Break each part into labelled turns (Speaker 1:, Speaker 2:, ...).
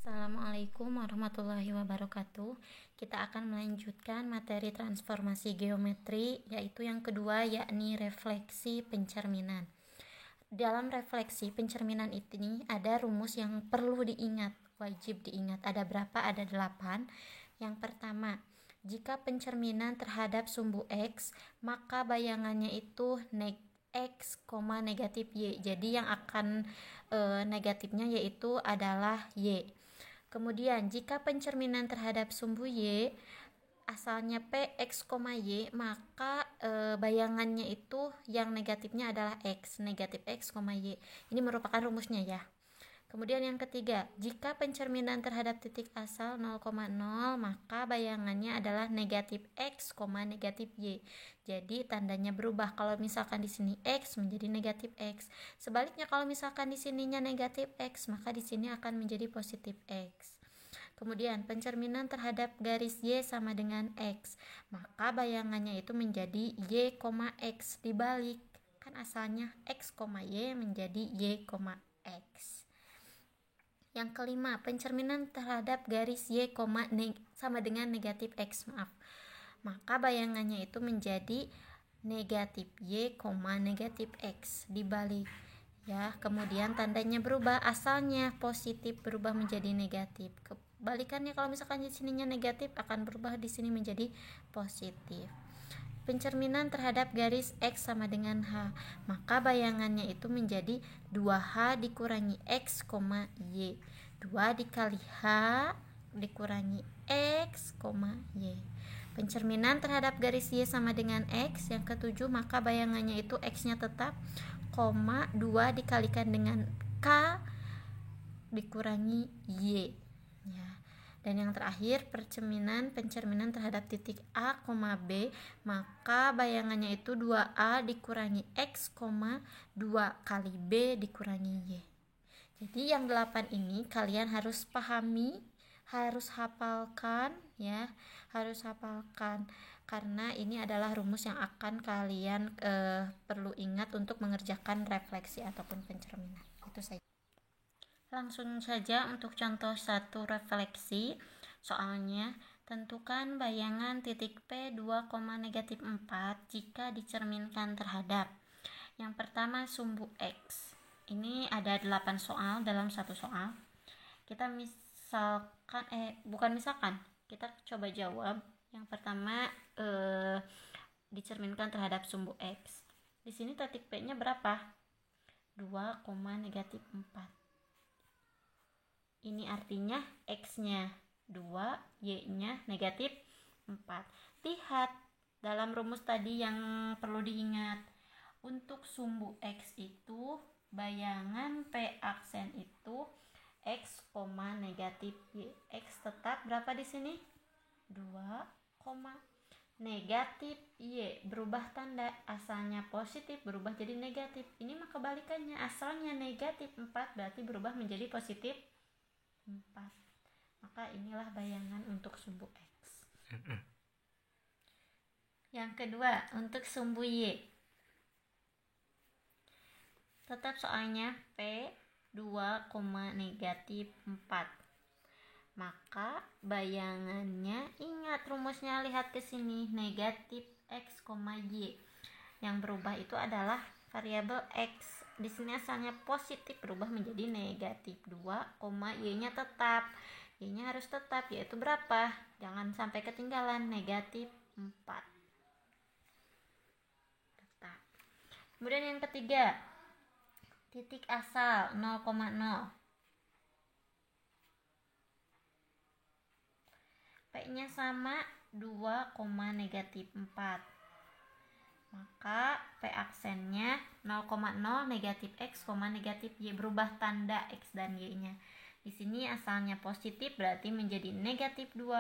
Speaker 1: Assalamualaikum warahmatullahi wabarakatuh. Kita akan melanjutkan materi transformasi geometri, yaitu yang kedua, yakni refleksi pencerminan. Dalam refleksi pencerminan ini ada rumus yang perlu diingat, wajib diingat. Ada berapa? Ada 8. Yang pertama, jika pencerminan terhadap sumbu X, maka bayangannya itu X, negatif Y. Jadi yang akan negatifnya yaitu adalah Y. Kemudian jika pencerminan terhadap sumbu Y asalnya Px, Y, maka bayangannya itu yang negatifnya adalah X, negatif X, Y. Ini merupakan rumusnya ya. Kemudian yang ketiga, jika pencerminan terhadap titik asal 0,0, maka bayangannya adalah negatif X, negatif Y. Jadi tandanya berubah. Kalau misalkan di sini X menjadi negatif X. Sebaliknya kalau misalkan di sininya negatif X, maka di sini akan menjadi positif X. Kemudian pencerminan terhadap garis Y sama dengan X, maka bayangannya itu menjadi Y, X. Dibalik, kan asalnya X, Y menjadi Y, X. Yang kelima, pencerminan terhadap garis Y, sama dengan negatif X, maka bayangannya itu menjadi negatif Y, negatif X. Dibalik ya. Kemudian tandanya berubah, asalnya positif berubah menjadi negatif. Kebalikannya, kalau misalkan di sininya negatif akan berubah di sini menjadi positif. Pencerminan terhadap garis X sama dengan H, maka bayangannya itu menjadi 2H dikurangi X, Y. 2 dikali H dikurangi X, Y. Pencerminan terhadap garis Y sama dengan X, yang ketujuh, maka bayangannya itu X-nya tetap, 2 dikalikan dengan K dikurangi Y ya. Dan yang terakhir, pencerminan terhadap titik A, B, maka bayangannya itu 2A dikurangi X, 2 kali B dikurangi Y. Jadi yang 8 ini kalian harus pahami, harus hafalkan ya, harus hafalkan, karena ini adalah rumus yang akan kalian perlu ingat untuk mengerjakan refleksi ataupun pencerminan. Itu saja. Langsung saja untuk contoh 1 refleksi. Soalnya, tentukan bayangan titik P 2, negatif 4 jika dicerminkan terhadap. Yang pertama, sumbu X. Ini ada 8 soal dalam satu soal. Kita kita coba jawab. Yang pertama, dicerminkan terhadap sumbu X. Di sini titik P-nya berapa? 2, negatif 4. Ini artinya X-nya 2, Y-nya negatif 4. Lihat dalam rumus tadi yang perlu diingat. Untuk sumbu X itu bayangan P aksen itu X, negatif Y. X tetap berapa di sini? 2, negatif Y. Berubah tanda, asalnya positif berubah jadi negatif. Ini mah kebalikannya, asalnya negatif 4 berarti berubah menjadi positif 4. Maka inilah bayangan untuk sumbu X. Yang kedua, untuk sumbu Y. Tetap soalnya P 2, negatif 4. Maka bayangannya, ingat rumusnya, lihat ke sini, negatif X, Y. Yang berubah itu adalah variabel X. Di sini asalnya positif berubah menjadi negatif 2, Y-nya tetap. Y-nya harus tetap, yaitu berapa? Jangan sampai ketinggalan, negatif 4. Tetap. Kemudian yang ketiga, titik asal 0,0. P-nya sama 2, negatif 4. Maka P aksennya 0,0 negatif X, negatif Y. Berubah tanda X dan Y-nya. Di sini asalnya positif berarti menjadi negatif 2.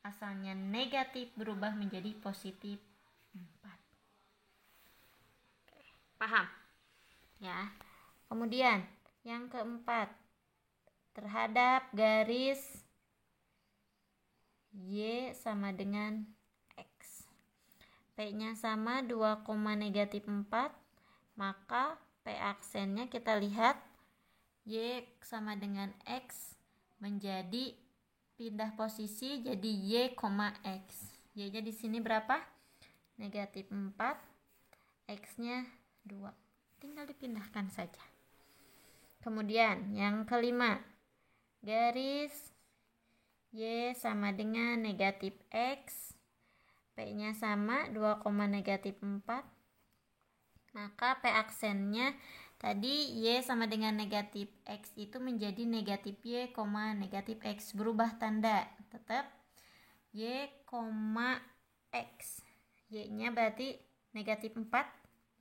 Speaker 1: Asalnya negatif berubah menjadi positif 4. Oke, paham? Ya. Kemudian yang keempat, terhadap garis Y sama dengan X. P-nya sama 2, negatif 4, maka P aksennya kita lihat Y sama dengan X menjadi pindah posisi jadi Y, X. Y-nya di sini berapa? Negatif 4, X-nya 2. Tinggal dipindahkan saja. Kemudian yang kelima, garis Y sama dengan negatif X, P-nya sama 2, negatif 4. Maka P aksennya tadi Y sama dengan negatif X itu menjadi negatif Y, negatif X. Berubah tanda, tetap Y, X. Y-nya berarti negatif 4,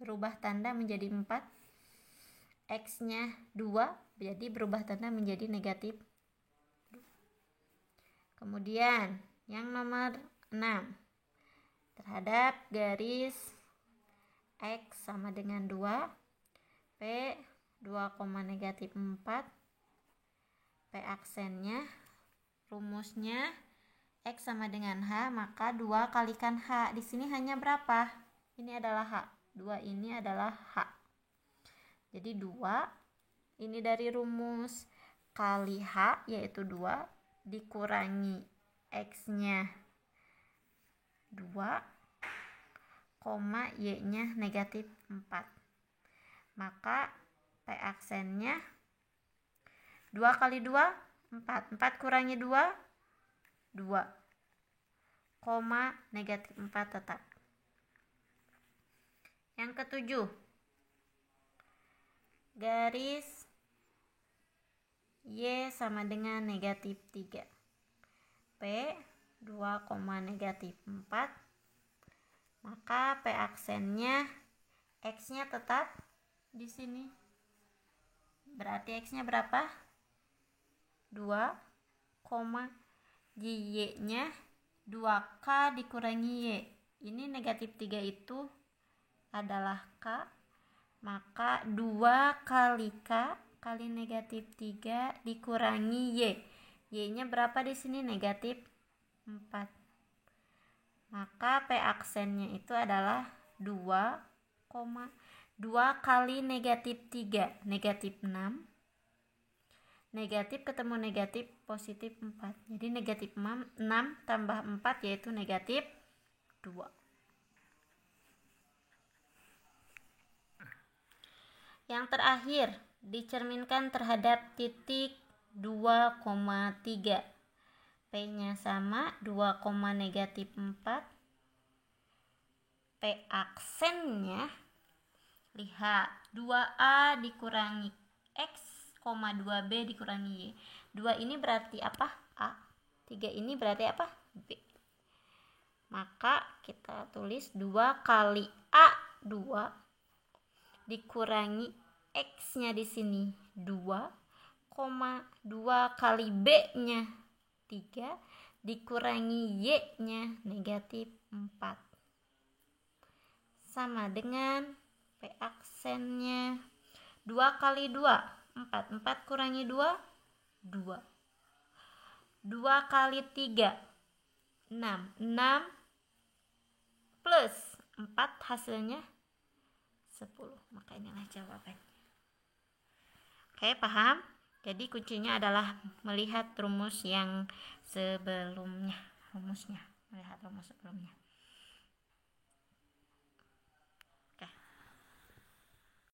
Speaker 1: berubah tanda menjadi 4. X-nya 2, jadi berubah tanda menjadi negatif. Kemudian yang nomor 6, terhadap garis X sama dengan 2, P 2, negatif 4, P aksennya, rumusnya X sama dengan H, maka 2 kalikan H. Di sini hanya berapa? Ini adalah H. 2 ini adalah H. Jadi 2, ini dari rumus kali H, yaitu 2, dikurangi X-nya 2, Y-nya negatif 4. Maka P aksennya 2 kali 2, 4. 4 kurangi 2, 2, negatif 4 tetap. Yang ketujuh, garis Y sama dengan negatif 3. P 2, negatif 4. Maka P aksennya X-nya tetap di sini. Berarti X-nya berapa? 2, Y-nya 2K dikurangi Y. Ini negatif 3 itu adalah K. Maka 2 kali K kali negatif 3 dikurangi Y. Y-nya berapa di sini? Negatif 4. Maka P aksennya itu adalah 2 kali negatif 3, negatif 6. Negatif ketemu negatif, positif 4. Jadi negatif 6 tambah 4 yaitu negatif 2. Yang terakhir, dicerminkan terhadap titik 2,3. P-nya sama 2, negatif 4. P aksennya, lihat 2A dikurangi X, 2B dikurangi Y. 2 ini berarti apa? A. 3 ini berarti apa? B. Maka kita tulis 2 kali A 2 dikurangi X-nya di sini 2, 2 kali B-nya 3 dikurangi Y-nya negatif 4. Sama dengan P aksennya 2 kali 2, 4. 4 kurangi 2, 2. 2 kali 3, 6. 6 plus 4 hasilnya 10. Maka inilah jawabannya. Oke, paham? Jadi kuncinya adalah melihat rumus yang sebelumnya. Melihat rumus sebelumnya.